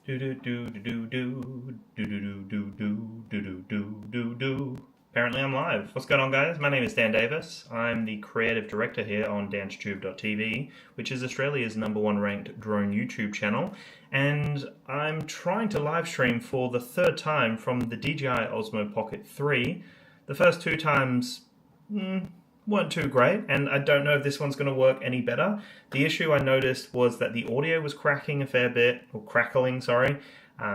Do do do do do do do do do do do do do do. Apparently I'm live. What's going on, guys? My name is Dan Davis. I'm the creative director here on DansTube.TV, which is Australia's #1 ranked drone YouTube channel, and I'm trying to live stream for the third time from the DJI Osmo Pocket 3. The first two times weren't too great, and I don't know if this one's going to work any better. The issue I noticed was that the audio was cracking a fair bit, or crackling, sorry,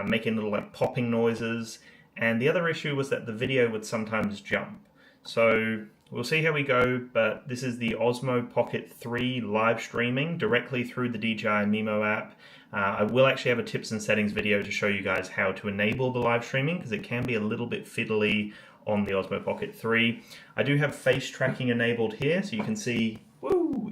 making little like popping noises, and the other issue was that the video would sometimes jump. So we'll see how we go, but this is the Osmo Pocket 3 live streaming directly through the DJI Mimo app. I will actually have a tips and settings video to show you guys how to enable the live streaming, because it can be a little bit fiddly on the Osmo Pocket 3. I do have face tracking enabled here, so you can see,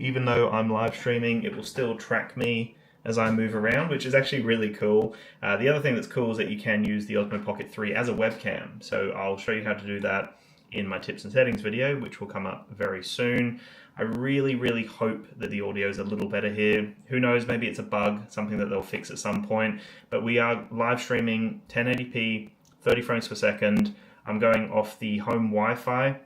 even though I'm live streaming, it will still track me as I move around, which is actually really cool. The other thing that's cool is that you can use the Osmo Pocket 3 as a webcam, so I'll show you how to do that in my tips and settings video, which will come up very soon. I really hope that the audio is a little better here. Who knows, maybe it's a bug, something that they'll fix at some point, but we are live streaming 1080p, 30 frames per second. I'm going off the home Wi-Fi,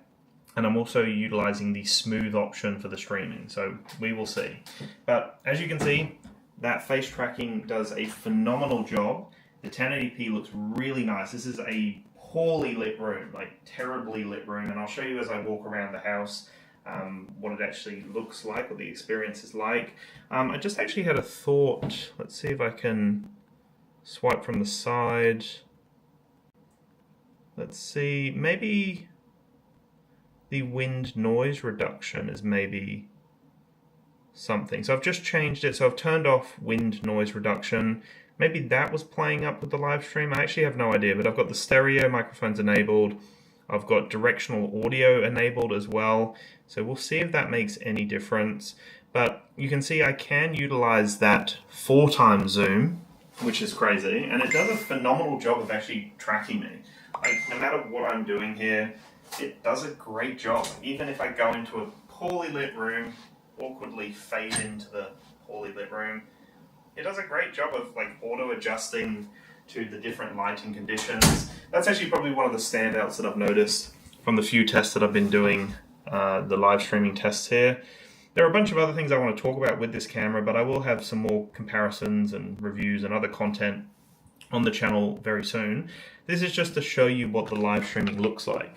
and I'm also utilizing the smooth option for the streaming, so we will see. But as you can see, that face tracking does a phenomenal job. The 1080p looks really nice. This is a poorly lit room, like terribly lit room, and I'll show you as I walk around the house what it actually looks like, what the experience is like. I just actually had a thought. Let's see if I can swipe from the side. Let's see, maybe the wind noise reduction is maybe something. So I've just changed it, so I've turned off wind noise reduction. Maybe that was playing up with the live stream. I actually have no idea, but I've got the stereo microphones enabled. I've got directional audio enabled as well. So we'll see if that makes any difference. But you can see I can utilize that 4x zoom, which is crazy, and it does a phenomenal job of actually tracking me. Like, no matter what I'm doing here, it does a great job. Even if I go into a poorly lit room, awkwardly fade into the poorly lit room, it does a great job of like auto adjusting to the different lighting conditions. That's actually probably one of the standouts that I've noticed from the few tests that I've been doing, the live streaming tests here. There are a bunch of other things I want to talk about with this camera, but I will have some more comparisons and reviews and other content on the channel very soon. This is just to show you what the live streaming looks like.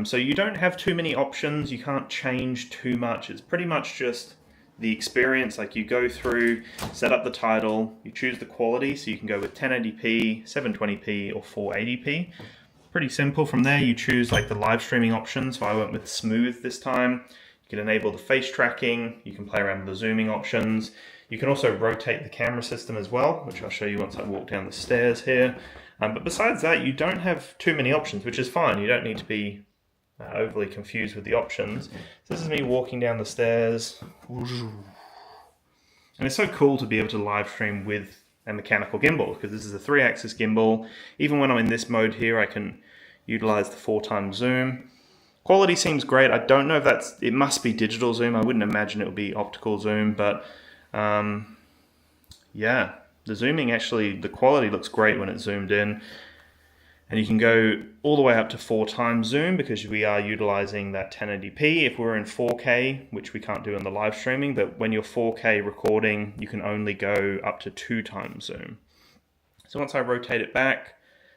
So you don't have too many options, you can't change too much. It's pretty much just the experience. Like, you go through, set up the title, you choose the quality, so you can go with 1080p, 720p, or 480p. Pretty simple. From there you choose like the live streaming option, so I went with smooth this time. You can enable the face tracking, you can play around with the zooming options. You can also rotate the camera system as well, which I'll show you once I walk down the stairs here. But besides that, you don't have too many options, which is fine. You don't need to be overly confused with the options. So this is me walking down the stairs. And it's so cool to be able to live stream with a mechanical gimbal, because this is a 3-axis gimbal. Even when I'm in this mode here, I can utilize the 4x zoom. Quality seems great. I don't know if it must be digital zoom. I wouldn't imagine it would be optical zoom, but yeah, the zooming actually, the quality looks great when it's zoomed in. And you can go all the way up to 4x zoom, because we are utilizing that 1080p. If we're in 4K, which we can't do in the live streaming, but when you're 4K recording, you can only go up to 2x zoom. So once I rotate it back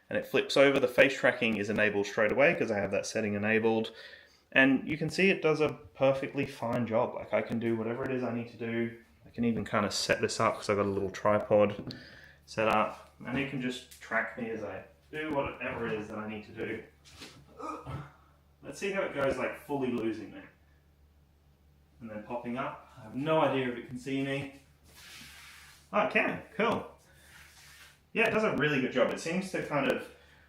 and it flips over, the face tracking is enabled straight away because I have that setting enabled. And you can see it does a perfectly fine job. Like, I can do whatever it is I need to do. I can even kind of set this up because I've got a little tripod set up, and it can just track me as I do whatever it is that I need to do. Let's see how it goes, like fully losing me. And then popping up. I have no idea if it can see me. Oh, it can. Cool. Yeah, it does a really good job. It seems to kind of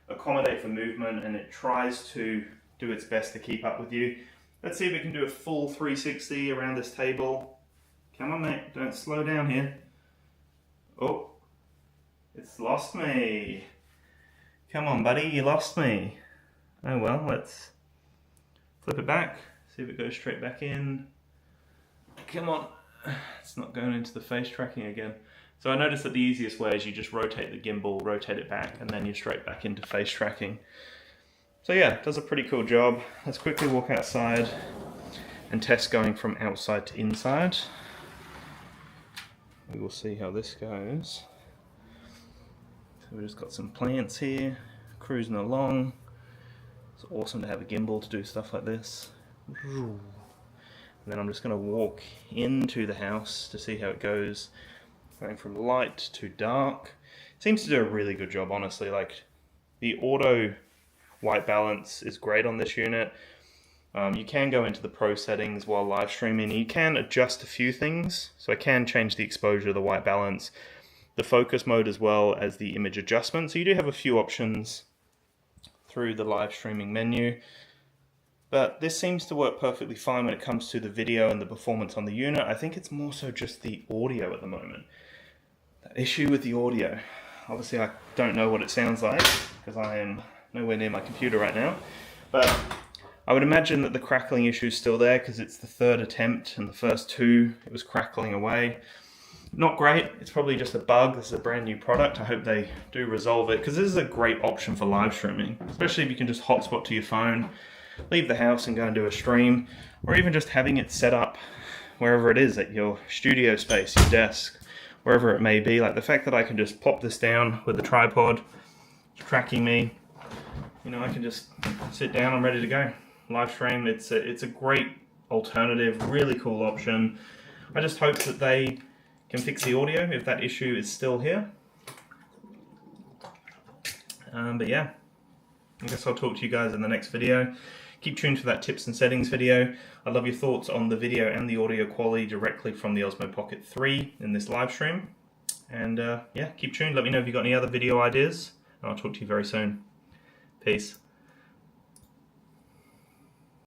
accommodate for movement, and it tries to do its best to keep up with you. Let's see if it can do a full 360 around this table. Come on, mate, don't slow down here. Oh, it's lost me. Come on, buddy, you lost me. Oh well, let's flip it back, see if it goes straight back in. Come on, it's not going into the face tracking again. So I noticed that the easiest way is you just rotate the gimbal, rotate it back, and then you're straight back into face tracking. So yeah, it does a pretty cool job. Let's quickly walk outside and test going from outside to inside. We will see how this goes. So we've just got some plants here, cruising along. It's awesome to have a gimbal to do stuff like this. And then I'm just going to walk into the house to see how it goes. Going from light to dark. Seems to do a really good job, honestly. Like, the auto white balance is great on this unit. You can go into the pro settings while live streaming. You can adjust a few things. So I can change the exposure, the white balance, the focus mode, as well as the image adjustment. So you do have a few options through the live streaming menu. But this seems to work perfectly fine when it comes to the video and the performance on the unit. I think it's more so just the audio at the moment. That issue with the audio. Obviously I don't know what it sounds like because I am nowhere near my computer right now. But I would imagine that the crackling issue is still there because it's the third attempt, and the first two it was crackling away. Not great. It's probably just a bug. This is a brand new product. I hope they do resolve it, because this is a great option for live streaming, especially if you can just hotspot to your phone, leave the house and go and do a stream, or even just having it set up wherever it is, at your studio space, your desk, wherever it may be. Like the fact that I can just pop this down with the tripod, it's tracking me. You know, I can just sit down, I'm ready to go. Live stream, it's a great alternative, really cool option. I just hope that they can fix the audio if that issue is still here. But yeah, I guess I'll talk to you guys in the next video. Keep tuned for that tips and settings video. I'd love your thoughts on the video and the audio quality directly from the Osmo Pocket 3 in this live stream. And yeah, keep tuned. Let me know if you've got any other video ideas, and I'll talk to you very soon. Peace.